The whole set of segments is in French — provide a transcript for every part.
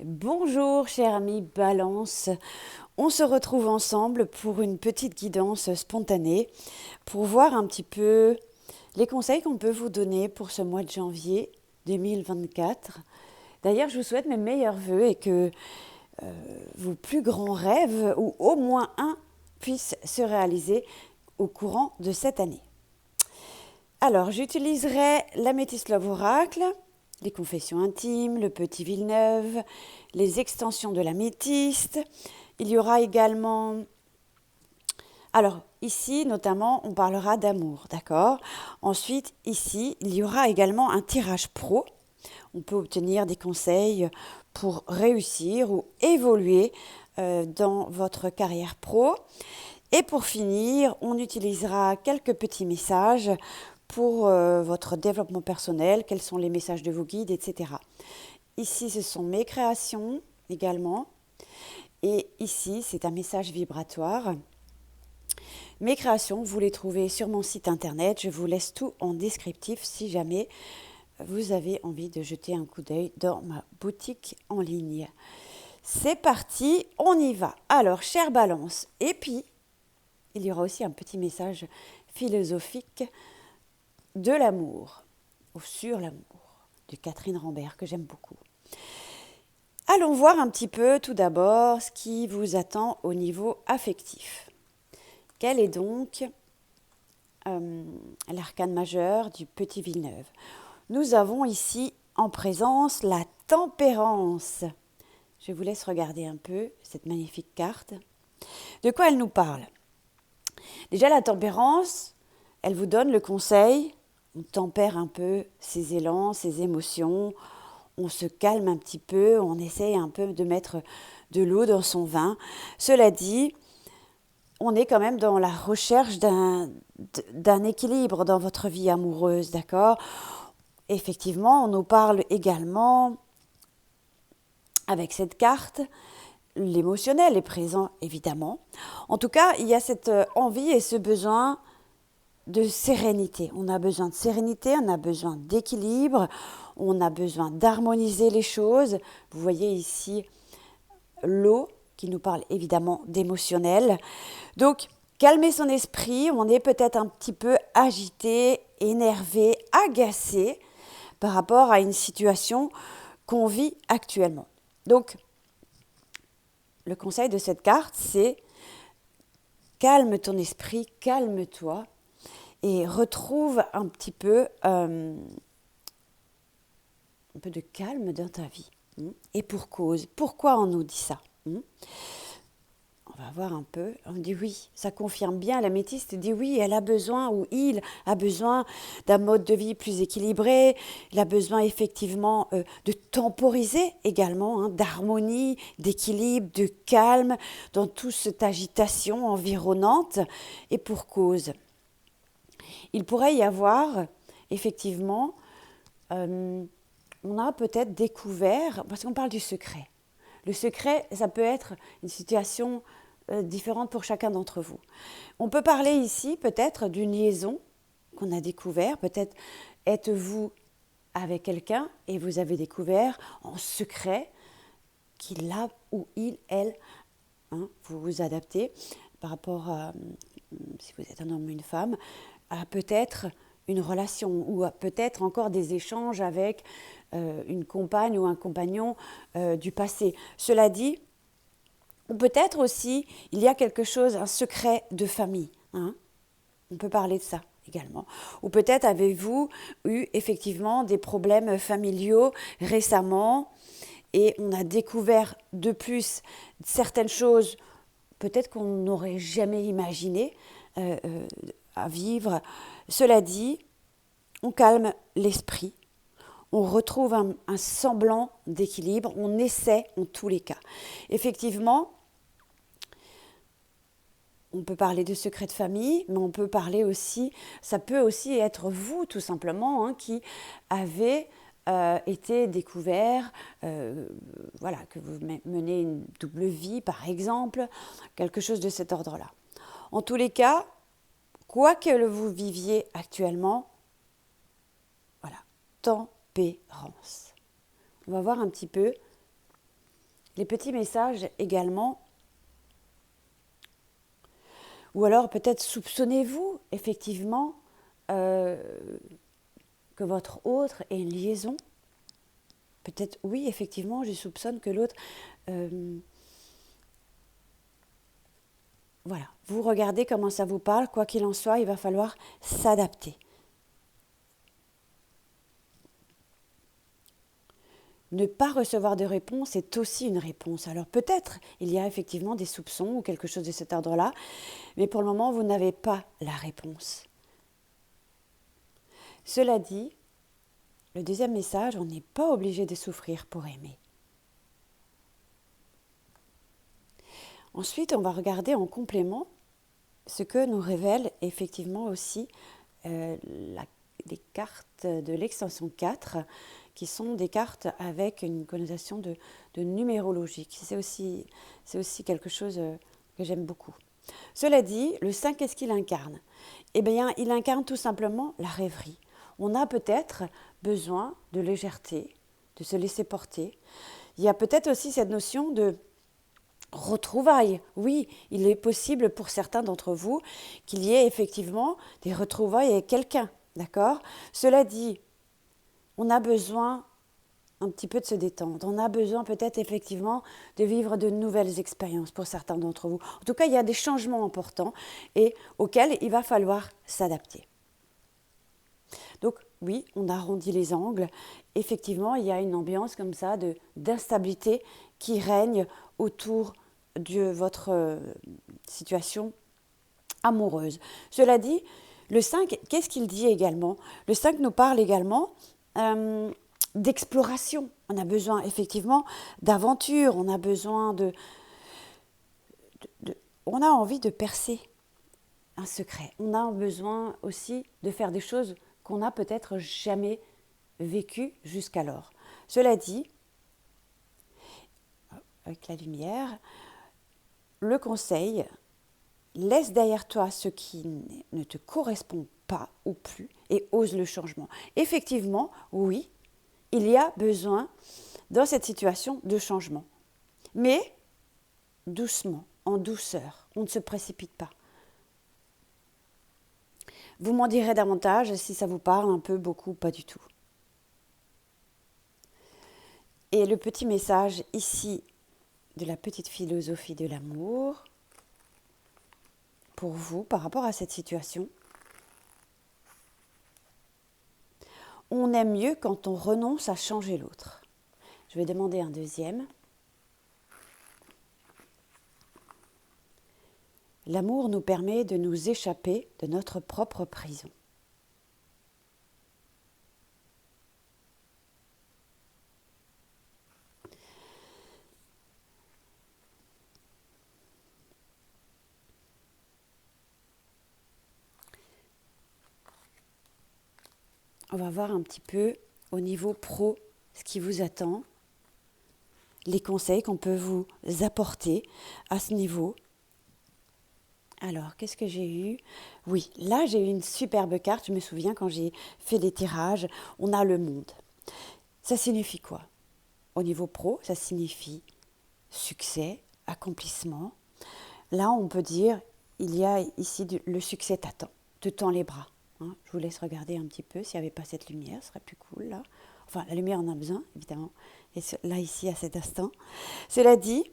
Bonjour chers amis Balance, on se retrouve ensemble pour une petite guidance spontanée pour voir un petit peu les conseils qu'on peut vous donner pour ce mois de janvier 2024. D'ailleurs, je vous souhaite mes meilleurs vœux et que vos plus grands rêves, ou au moins un, puissent se réaliser au courant de cette année. Alors, j'utiliserai l'améthyste Love Oracle, les confessions intimes, le petit Villeneuve, les extensions de l'améthyste. Il y aura également... Alors, ici, notamment, on parlera d'amour, d'accord? Ensuite, ici, il y aura également un tirage pro. On peut obtenir des conseils pour réussir ou évoluer dans votre carrière pro. Et pour finir, on utilisera quelques petits messages pour votre développement personnel, quels sont les messages de vos guides, etc. Ici, ce sont mes créations également. Et ici, c'est un message vibratoire. Mes créations, vous les trouvez sur mon site internet. Je vous laisse tout en descriptif si jamais vous avez envie de jeter un coup d'œil dans ma boutique en ligne. C'est parti, on y va. Alors, chère Balance, et puis, il y aura aussi un petit message philosophique de l'amour, ou sur l'amour, de Catherine Rambert, que j'aime beaucoup. Allons voir un petit peu tout d'abord ce qui vous attend au niveau affectif. Quel est donc l'arcane majeur du petit Villeneuve? Nous avons ici en présence la tempérance. Je vous laisse regarder un peu cette magnifique carte. De quoi elle nous parle? Déjà, la tempérance, elle vous donne le conseil, on tempère un peu ses élans, ses émotions, on se calme un petit peu, on essaye un peu de mettre de l'eau dans son vin. Cela dit, on est quand même dans la recherche d'un équilibre dans votre vie amoureuse, d'accord? Effectivement, on nous parle également, avec cette carte, l'émotionnel est présent, évidemment. En tout cas, il y a cette envie et ce besoin de sérénité. On a besoin de sérénité, on a besoin d'équilibre, on a besoin d'harmoniser les choses. Vous voyez ici l'eau qui nous parle évidemment d'émotionnel. Donc, calmer son esprit, on est peut-être un petit peu agité, énervé, agacé par rapport à une situation qu'on vit actuellement. Donc, le conseil de cette carte, c'est calme ton esprit, calme-toi et retrouve un peu de calme dans ta vie. Et pour cause. Pourquoi on nous dit ça? On va voir un peu. On dit oui, ça confirme bien. L'améthyste dit oui, elle a besoin, ou il a besoin d'un mode de vie plus équilibré. Il a besoin effectivement de temporiser également, d'harmonie, d'équilibre, de calme dans toute cette agitation environnante. Et pour cause. Il pourrait y avoir effectivement, on a peut-être découvert, parce qu'on parle du secret. Le secret, ça peut être une situation différente pour chacun d'entre vous. On peut parler ici peut-être d'une liaison qu'on a découvert. Peut-être êtes-vous avec quelqu'un et vous avez découvert en secret qu'il a ou il, elle, vous vous adaptez par rapport à, si vous êtes un homme ou une femme, à peut-être une relation ou à peut-être encore des échanges avec une compagne ou un compagnon du passé. Cela dit, ou peut-être aussi, il y a quelque chose, un secret de famille. On peut parler de ça également. Ou peut-être avez-vous eu effectivement des problèmes familiaux récemment et on a découvert de plus certaines choses peut-être qu'on n'aurait jamais imaginé à vivre. Cela dit, on calme l'esprit, on retrouve un semblant d'équilibre, on essaie en tous les cas. Effectivement, on peut parler de secret de famille, mais on peut parler aussi, ça peut aussi être vous tout simplement, qui avez été découvert, que vous menez une double vie par exemple, quelque chose de cet ordre-là. En tous les cas, quoi que vous viviez actuellement, voilà, tempérance. On va voir un petit peu Les petits messages également, ou alors peut-être soupçonnez-vous effectivement que votre autre ait une liaison. Peut-être oui, effectivement, je soupçonne que l'autre... voilà, vous regardez comment ça vous parle, quoi qu'il en soit, il va falloir s'adapter. Ne pas recevoir de réponse est aussi une réponse. Alors peut-être il y a effectivement des soupçons ou quelque chose de cet ordre-là, mais pour le moment, vous n'avez pas la réponse. Cela dit, le deuxième message, on n'est pas obligé de souffrir pour aimer. Ensuite, on va regarder en complément ce que nous révèle effectivement aussi les cartes de l'extension 4, qui sont des cartes avec une connotation de numérologique. C'est aussi quelque chose que j'aime beaucoup. Cela dit, le 5, qu'est-ce qu'il incarne ? Eh bien, il incarne tout simplement la rêverie. On a peut-être besoin de légèreté, de se laisser porter. Il y a peut-être aussi cette notion de retrouvailles. Oui, il est possible pour certains d'entre vous qu'il y ait effectivement des retrouvailles avec quelqu'un, d'accord ? Cela dit, on a besoin un petit peu de se détendre. On a besoin peut-être effectivement de vivre de nouvelles expériences pour certains d'entre vous. En tout cas, il y a des changements importants et auxquels il va falloir s'adapter. Donc oui, on arrondit les angles. Effectivement, il y a une ambiance comme ça d'instabilité qui règne autour de votre situation amoureuse. Cela dit, le 5, qu'est-ce qu'il dit également ? Le 5 nous parle également d'exploration. On a besoin effectivement d'aventure, on a besoin on a envie de percer un secret. On a besoin aussi de faire des choses qu'on n'a peut-être jamais vécues jusqu'alors. Cela dit, avec la lumière, le conseil, laisse derrière toi ce qui ne te correspond pas ou plus et ose le changement. Effectivement, oui, il y a besoin dans cette situation de changement. Mais doucement, en douceur, on ne se précipite pas. Vous m'en direz davantage si ça vous parle un peu, beaucoup, pas du tout. Et le petit message ici de la petite philosophie de l'amour pour vous par rapport à cette situation. On aime mieux quand on renonce à changer l'autre. Je vais demander un deuxième. L'amour nous permet de nous échapper de notre propre prison. On va voir un petit peu au niveau pro ce qui vous attend, les conseils qu'on peut vous apporter à ce niveau. Alors, qu'est-ce que j'ai eu ? Oui, là j'ai eu une superbe carte, je me souviens quand j'ai fait les tirages, on a le monde. Ça signifie quoi ? Au niveau pro, ça signifie succès, accomplissement. Là, on peut dire, il y a ici le succès t'attend, te tend les bras. Hein, je vous laisse regarder un petit peu, s'il n'y avait pas cette lumière, ce serait plus cool là. Enfin, la lumière en a besoin, évidemment, et là, ici, à cet instant. Cela dit,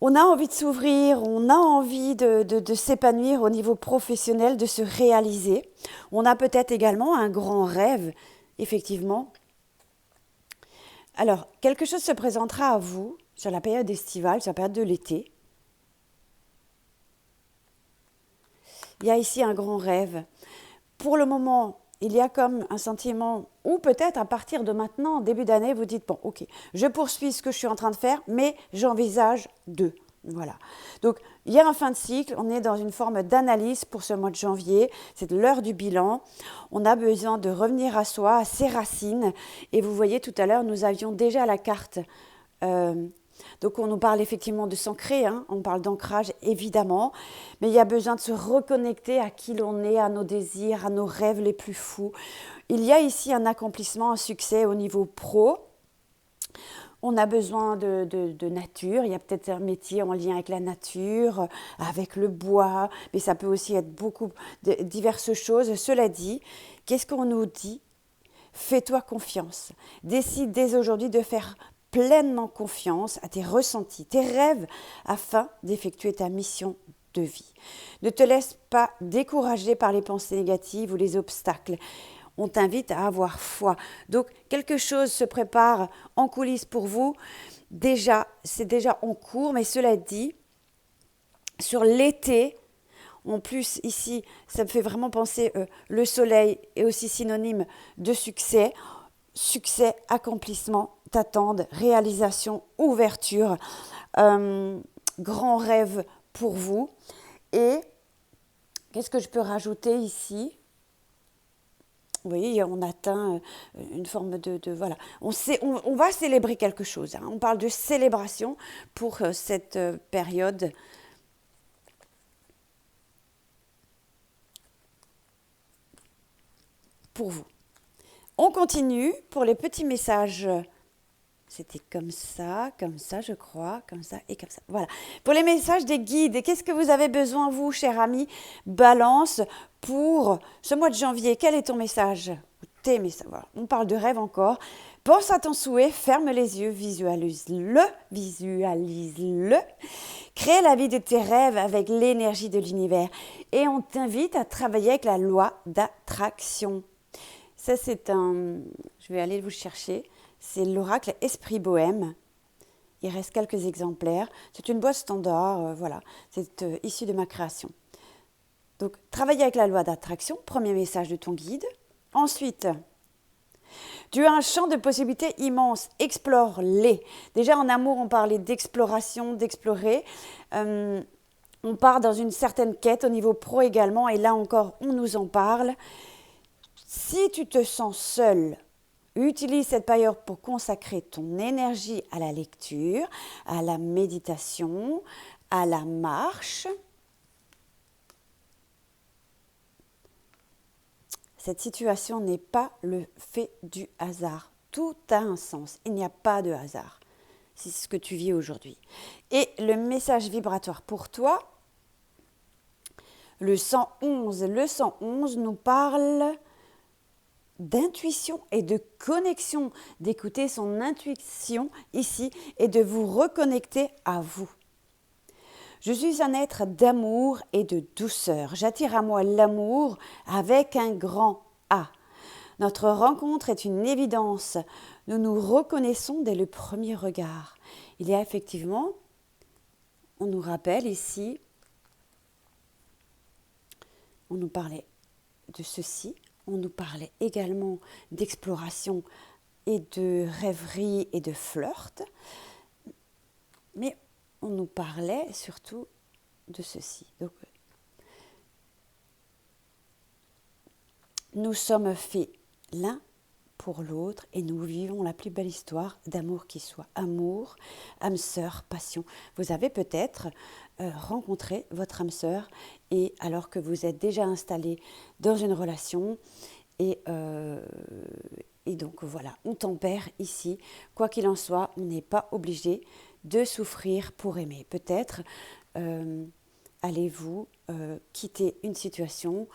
on a envie de s'ouvrir, on a envie de s'épanouir au niveau professionnel, de se réaliser. On a peut-être également un grand rêve, effectivement. Alors, quelque chose se présentera à vous sur la période estivale, sur la période de l'été. Il y a ici un grand rêve. Pour le moment, il y a comme un sentiment, ou peut-être à partir de maintenant, début d'année, vous dites, bon, ok, je poursuis ce que je suis en train de faire, mais j'envisage de. Voilà. Donc, il y a un fin de cycle, on est dans une forme d'analyse pour ce mois de janvier, c'est l'heure du bilan. On a besoin de revenir à soi, à ses racines. Et vous voyez, tout à l'heure, nous avions déjà la carte. Donc, on nous parle effectivement de s'ancrer, hein, on parle d'ancrage, évidemment. Mais il y a besoin de se reconnecter à qui l'on est, à nos désirs, à nos rêves les plus fous. Il y a ici un accomplissement, un succès au niveau pro. On a besoin de nature, il y a peut-être un métier en lien avec la nature, avec le bois, mais ça peut aussi être beaucoup de diverses choses. Cela dit, qu'est-ce qu'on nous dit? Fais-toi confiance. Décide dès aujourd'hui de faire pleinement confiance à tes ressentis, tes rêves, afin d'effectuer ta mission de vie. Ne te laisse pas décourager par les pensées négatives ou les obstacles. On t'invite à avoir foi. Donc, quelque chose se prépare en coulisses pour vous. Déjà, c'est déjà en cours, mais cela dit, sur l'été, en plus, ici, ça me fait vraiment penser, le soleil est aussi synonyme de succès. Succès, accomplissement t'attendent, réalisation, ouverture, grand rêve pour vous. Et qu'est-ce que je peux rajouter ici? Vous voyez, on atteint une forme de voilà. On va célébrer quelque chose. Hein. On parle de célébration pour cette période. Pour vous. On continue pour les petits messages. C'était comme ça, je crois, comme ça et comme ça. Voilà. Pour les messages des guides, qu'est-ce que vous avez besoin, vous, cher ami Balance, pour ce mois de janvier? Quel est ton message? Tes messages. Voilà. On parle de rêve encore. Pense à ton souhait, ferme les yeux, visualise-le. Crée la vie de tes rêves avec l'énergie de l'univers. Et on t'invite à travailler avec la loi d'attraction. Ça, c'est je vais aller vous chercher. C'est l'oracle Esprit Bohème. Il reste quelques exemplaires. C'est une boîte standard, voilà. C'est issu de ma création. Donc, travailler avec la loi d'attraction, premier message de ton guide. Ensuite, tu as un champ de possibilités immense. Explore-les. Déjà, en amour, on parlait d'exploration, d'explorer. On part dans une certaine quête au niveau pro également. Et là encore, on nous en parle. Si tu te sens seul, utilise cette période pour consacrer ton énergie à la lecture, à la méditation, à la marche. Cette situation n'est pas le fait du hasard. Tout a un sens. Il n'y a pas de hasard. C'est ce que tu vis aujourd'hui. Et le message vibratoire pour toi, le 111. Le 111 nous parle d'intuition et de connexion, d'écouter son intuition ici et de vous reconnecter à vous. Je suis un être d'amour et de douceur. J'attire à moi l'amour avec un grand A. Notre rencontre est une évidence. Nous nous reconnaissons dès le premier regard. Il y a effectivement, on nous rappelle ici, on nous parlait de ceci. On nous parlait également d'exploration et de rêverie et de flirt. Mais on nous parlait surtout de ceci. Donc, nous sommes faits l'un pour l'autre et nous vivons la plus belle histoire d'amour qui soit. Amour, âme sœur, passion. Vous avez peut-être rencontré votre âme sœur et alors que vous êtes déjà installé dans une relation et donc voilà, on tempère ici. Quoi qu'il en soit, on n'est pas obligé de souffrir pour aimer. Peut-être allez-vous quitter une situation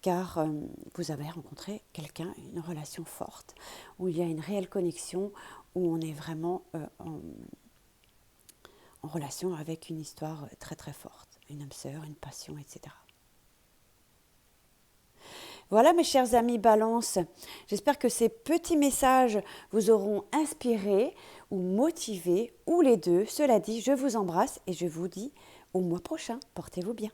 car vous avez rencontré quelqu'un, une relation forte, où il y a une réelle connexion, où on est vraiment en relation avec une histoire très très forte, une âme sœur, une passion, etc. Voilà mes chers amis Balance, j'espère que ces petits messages vous auront inspiré ou motivé, ou les deux. Cela dit, je vous embrasse et je vous dis au mois prochain. Portez-vous bien.